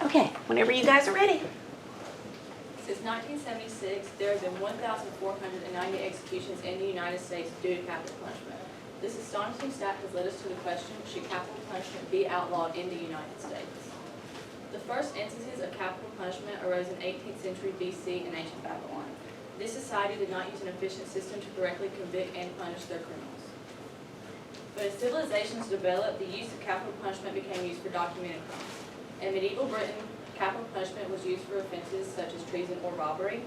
Okay, whenever you guys are ready. Since 1976, there have been 1,490 executions in the United States due to capital punishment. This astonishing stat has led us to the question, should capital punishment be outlawed in the United States? The first instances of capital punishment arose in 18th century BC in ancient Babylon. This society did not use an efficient system to correctly convict and punish their criminals. But as civilizations developed, the use of capital punishment became used for documented crimes. In medieval Britain, capital punishment was used for offenses such as treason or robbery,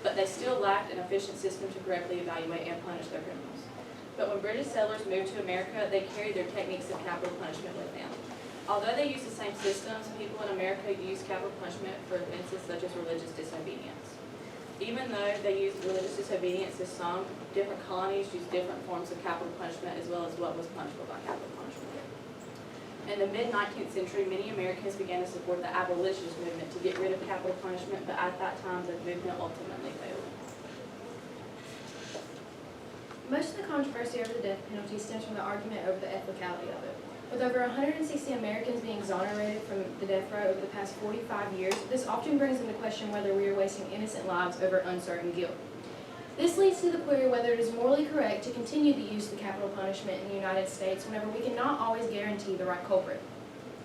but they still lacked an efficient system to correctly evaluate and punish their criminals. But when British settlers moved to America, they carried their techniques of capital punishment with them. Although they used the same systems, people in America used capital punishment for offenses such as religious disobedience. Even though they used religious disobedience as some, different colonies used different forms of capital punishment as well as what was punishable by capital punishment. In the mid-19th century, many Americans began to support the abolitionist movement to get rid of capital punishment, but at that time, the movement ultimately failed. Most of the controversy over the death penalty stems from the argument over the ethicality of it. With over 160 Americans being exonerated from the death row over the past 45 years, this often brings into question whether we are wasting innocent lives over uncertain guilt. This leads to the query whether it is morally correct to continue the use of capital punishment in the United States whenever we cannot always guarantee the right culprit.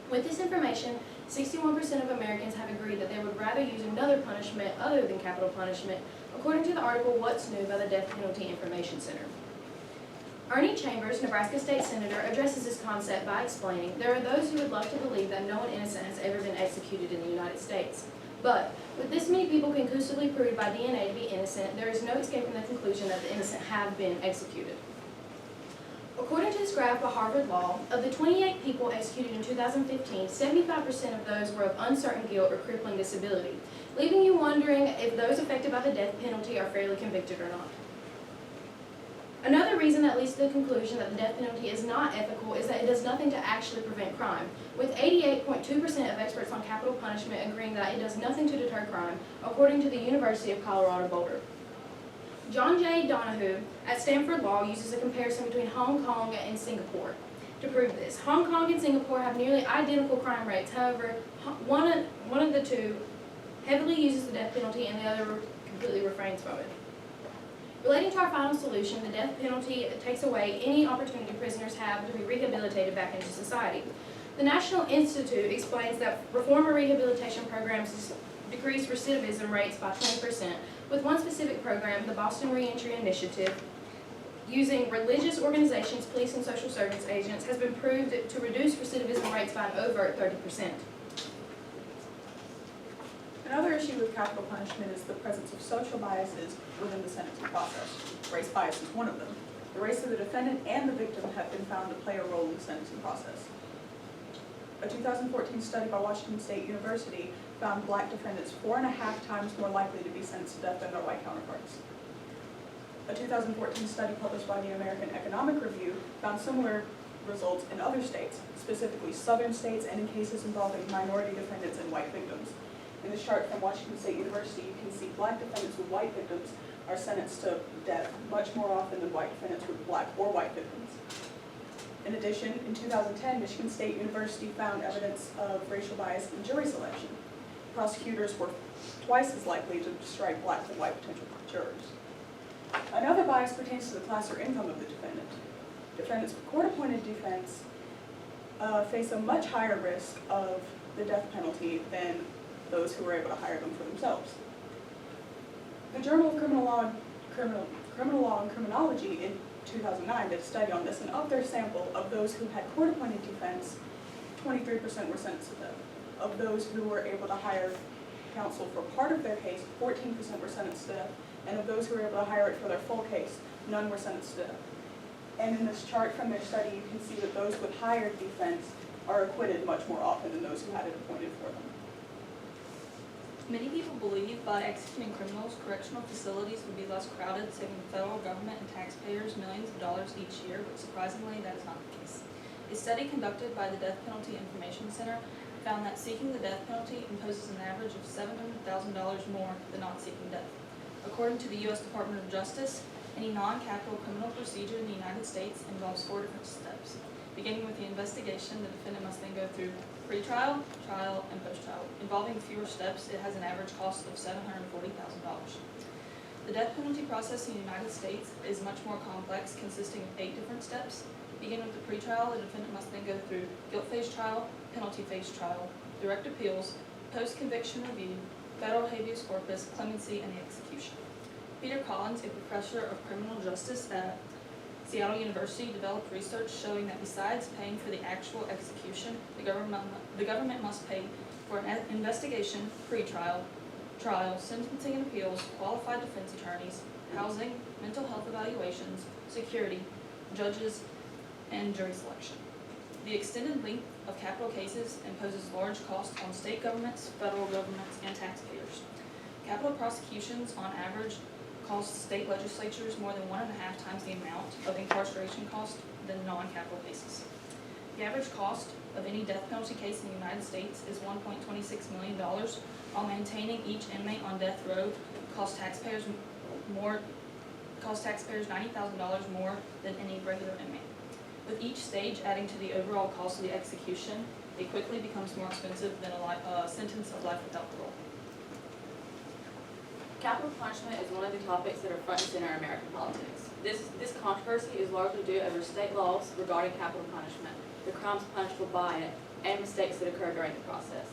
With this information, 61% of Americans have agreed that they would rather use another punishment other than capital punishment, according to the article What's New by the Death Penalty Information Center. Ernie Chambers, Nebraska State Senator, addresses this concept by explaining, there are those who would love to believe that no one innocent has ever been executed in the United States. But, with this many people conclusively proved by DNA to be innocent, there is no escaping the conclusion that the innocent have been executed. According to this graph by Harvard Law, of the 28 people executed in 2015, 75% of those were of uncertain guilt or crippling disability, leaving you wondering if those affected by the death penalty are fairly convicted or not. Another reason that leads to the conclusion that the death penalty is not ethical is that it does nothing to actually prevent crime, with 88.2% of experts on capital punishment agreeing that it does nothing to deter crime, according to the University of Colorado Boulder. John J. Donahue at Stanford Law uses a comparison between Hong Kong and Singapore to prove this. Hong Kong and Singapore have nearly identical crime rates, however, one of the two heavily uses the death penalty and the other completely refrains from it. Relating to our final solution, the death penalty takes away any opportunity prisoners have to be rehabilitated back into society. The National Institute explains that reform or rehabilitation programs decrease recidivism rates by 20%, with one specific program, the Boston Reentry Initiative, using religious organizations, police, and social service agents, has been proved to reduce recidivism rates by an overt 30%. Another issue with capital punishment is the presence of social biases within the sentencing process. Race bias is one of them. The race of the defendant and the victim have been found to play a role in the sentencing process. A 2014 study by Washington State University found black defendants 4.5 times more likely to be sentenced to death than their white counterparts. A 2014 study published by the American Economic Review found similar results in other states, specifically southern states and in cases involving minority defendants and white victims. In this chart from Washington State University, you can see black defendants with white victims are sentenced to death much more often than white defendants with black or white victims. In addition, in 2010, Michigan State University found evidence of racial bias in jury selection. Prosecutors were twice as likely to strike black than white potential jurors. Another bias pertains to the class or income of the defendant. Defendants with court-appointed defense face a much higher risk of the death penalty than those who were able to hire them for themselves. The Journal of Criminal Law and Criminology in 2009 did a study on this, and of their sample of those who had court-appointed defense, 23% were sentenced to death. Of those who were able to hire counsel for part of their case, 14% were sentenced to death, and of those who were able to hire it for their full case, none were sentenced to death. And in this chart from their study, you can see that those with hired defense are acquitted much more often than those who had it appointed for them. Many people believe by executing criminals, correctional facilities would be less crowded, saving the federal government and taxpayers millions of dollars each year, but surprisingly, that is not the case. A study conducted by the Death Penalty Information Center found that seeking the death penalty imposes an average of $700,000 more than not seeking death. According to the U.S. Department of Justice, any non-capital criminal procedure in the United States involves 4 different steps. Beginning with the investigation, the defendant must then go through Pre-trial, trial, and post-trial. Involving fewer steps, it has an average cost of $740,000. The death penalty process in the United States is much more complex, consisting of 8 different steps. Beginning with the pre-trial, the defendant must then go through guilt phase trial, penalty phase trial, direct appeals, post-conviction review, federal habeas corpus, clemency, and the execution. Peter Collins, a professor of criminal justice at Seattle University, developed research showing that besides paying for the actual execution, the government must pay for an investigation, pre-trial, trial, sentencing and appeals, qualified defense attorneys, housing, mental health evaluations, security, judges, and jury selection. The extended length of capital cases imposes large costs on state governments, federal governments, and taxpayers. Capital prosecutions, on average, cost state legislatures more than 1.5 times the amount of incarceration cost than non-capital cases. The average cost of any death penalty case in the United States is $1.26 million, while maintaining each inmate on death row costs taxpayers $90,000 more than any regular inmate. With each stage adding to the overall cost of the execution, it quickly becomes more expensive than a sentence of life without parole. Capital punishment is one of the topics that are front and center in American politics. This controversy is largely due over state laws regarding capital punishment, the crimes punishable by it, and mistakes that occur during the process.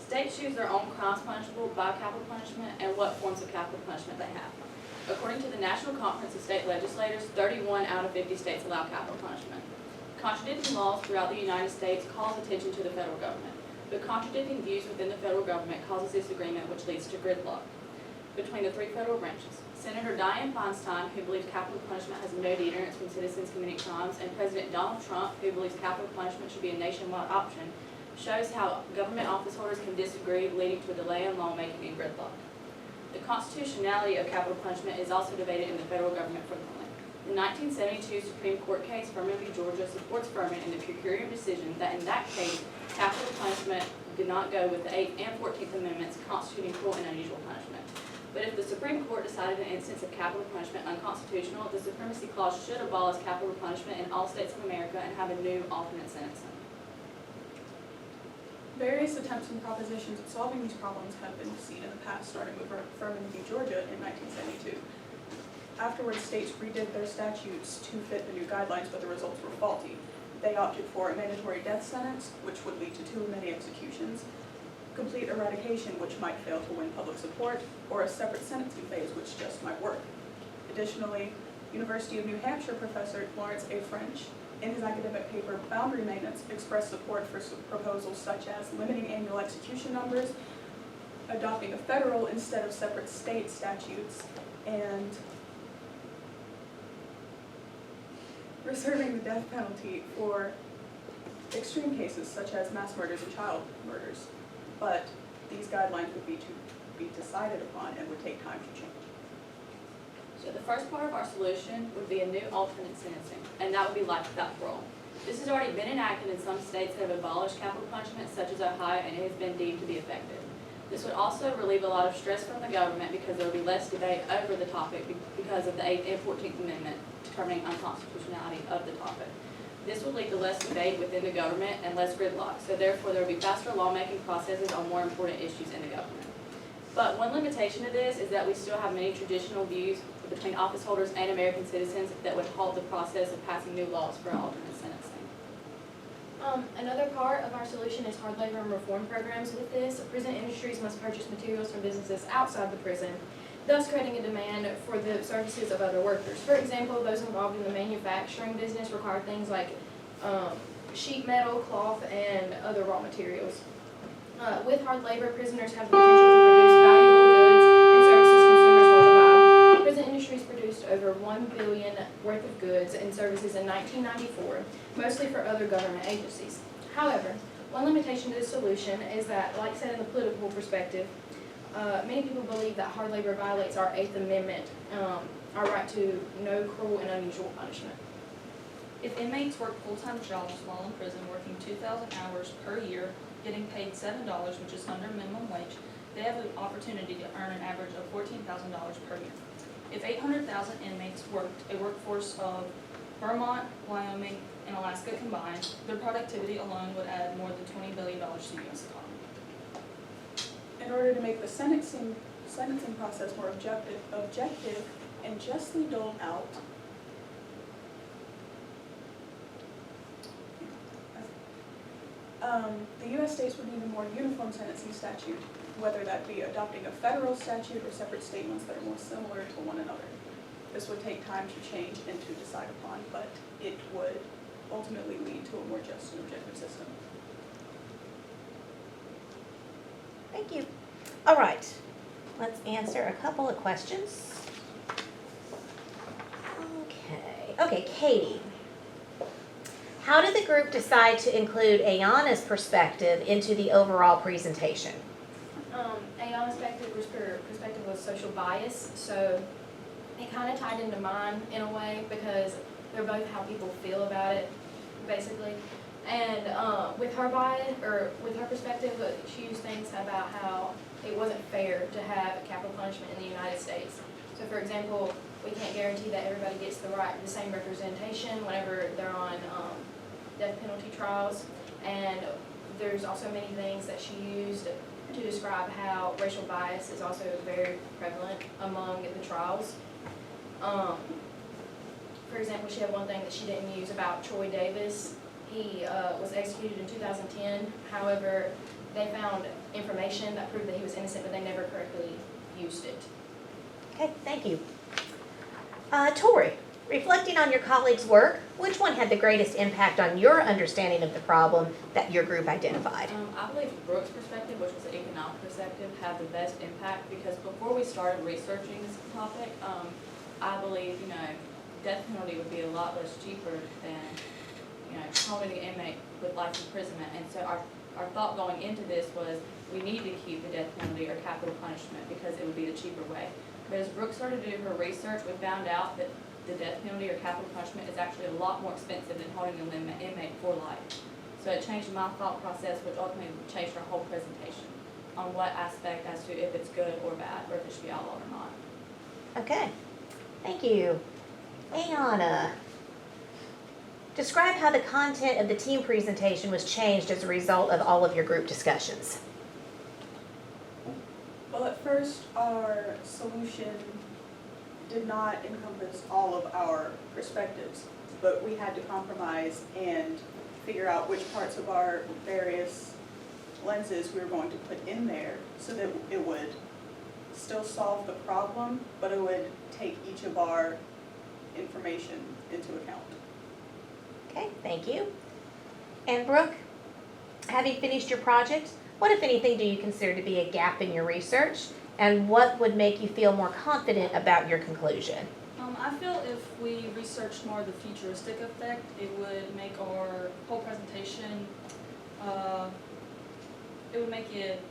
States choose their own crimes punishable by capital punishment and what forms of capital punishment they have. According to the National Conference of State Legislators, 31 out of 50 states allow capital punishment. Contradicting laws throughout the United States calls attention to the federal government, but contradicting views within the federal government causes disagreement, which leads to gridlock between the 3 federal branches. Senator Dianne Feinstein, who believes capital punishment has no deterrence when citizens committing crimes, and President Donald Trump, who believes capital punishment should be a nationwide option, shows how government office holders can disagree, leading to a delay in lawmaking and gridlock. The constitutionality of capital punishment is also debated in the federal government frequently. The 1972 Supreme Court case, Furman v. Georgia, supports Furman in the per curiam decision that in that case, capital punishment did not go with the 8th and 14th Amendments constituting cruel and unusual punishment. But if the Supreme Court decided an instance of capital punishment unconstitutional, the Supremacy Clause should abolish capital punishment in all states of America and have a new alternate sentencing. Various attempts and propositions at solving these problems have been seen in the past, starting with Furman v. Georgia in 1972. Afterwards, states redid their statutes to fit the new guidelines, but the results were faulty. They opted for a mandatory death sentence, which would lead to too many executions, complete eradication, which might fail to win public support, or a separate sentencing phase, which just might work. Additionally, University of New Hampshire professor Lawrence A. French, in his academic paper Boundary Maintenance, expressed support for proposals such as limiting annual execution numbers, adopting a federal instead of separate state statutes, and reserving the death penalty for extreme cases such as mass murders and child murders. But these guidelines would be to be decided upon and would take time to change. So the first part of our solution would be a new alternate sentencing, and that would be life without parole. This has already been enacted in some states that have abolished capital punishment, such as Ohio, and it has been deemed to be effective. This would also relieve a lot of stress from the government because there would be less debate over the topic because of the 8th and 14th Amendment determining unconstitutionality of the topic. This would lead to less debate within the government and less gridlock, so therefore there would be faster lawmaking processes on more important issues in the government. But one limitation to this is that we still have many traditional views between office holders and American citizens that would halt the process of passing new laws for alternate sentencing. Another part of our solution is hard labor and reform programs with this. Prison industries must purchase materials from businesses outside the prison, thus creating a demand for the services of other workers. For example, those involved in the manufacturing business require things like sheet metal, cloth, and other raw materials. With hard labor, prisoners have the potential to produce valuable goods and services consumers want to buy. Prison industries produced over $1 billion worth of goods and services in 1994, mostly for other government agencies. However, one limitation to this solution is that, like said in the political perspective, many people believe that hard labor violates our 8th Amendment, our right to no cruel and unusual punishment. If inmates work full-time jobs while in prison, working 2,000 hours per year, getting paid $7, which is under minimum wage, they have the opportunity to earn an average of $14,000 per year. If 800,000 inmates worked a workforce of Vermont, Wyoming, and Alaska combined, their productivity alone would add more than $20 billion the US economy. In order to make the sentencing process more objective and justly doled out, the U.S. states would need a more uniform sentencing statute, whether that be adopting a federal statute or separate state ones that are more similar to one another. This would take time to change and to decide upon, but it would ultimately lead to a more just and objective system. Thank you. All right, let's answer a couple of questions. Okay, Katie. How did the group decide to include Ayana's perspective into the overall presentation? Ayana's perspective was social bias, so it kind of tied into mine in a way because they're both how people feel about it, basically. And with her bias, or with her perspective, she used things about how it wasn't fair to have capital punishment in the United States. So, for example, we can't guarantee that everybody gets the same representation whenever they're on death penalty trials. And there's also many things that she used to describe how racial bias is also very prevalent among the trials. For example, she had one thing that she didn't use about Troy Davis. He was executed in 2010. However, they found information that proved that he was innocent, but they never correctly used it. Okay, thank you. Tori, reflecting on your colleagues' work, which one had the greatest impact on your understanding of the problem that your group identified? I believe Brooks' perspective, which was the economic perspective, had the best impact because before we started researching this topic, I believe, death penalty would be a lot less cheaper than, holding an inmate with life imprisonment. And so our thought going into this was we need to keep the death penalty or capital punishment because it would be the cheaper way. But as Brooke started to do her research, we found out that the death penalty or capital punishment is actually a lot more expensive than holding an inmate for life. So it changed my thought process, which ultimately changed our whole presentation on what aspect as to if it's good or bad, or if it should be outlawed or not. Okay, thank you. Ayana, describe how the content of the team presentation was changed as a result of all of your group discussions. Well, at first, our solution did not encompass all of our perspectives, but we had to compromise and figure out which parts of our various lenses we were going to put in there so that it would still solve the problem, but it would take each of our information into account. Okay, thank you. And Brooke, having finished your project, what, if anything, do you consider to be a gap in your research? And what would make you feel more confident about your conclusion? I feel if we researched more of the futuristic effect, it would make our whole presentation, it would make it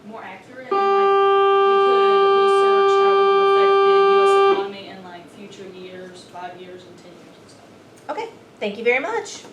more accurate, and we could research how it would affect the U.S. economy in future years, 5 years, and 10 years and stuff. Okay, thank you very much.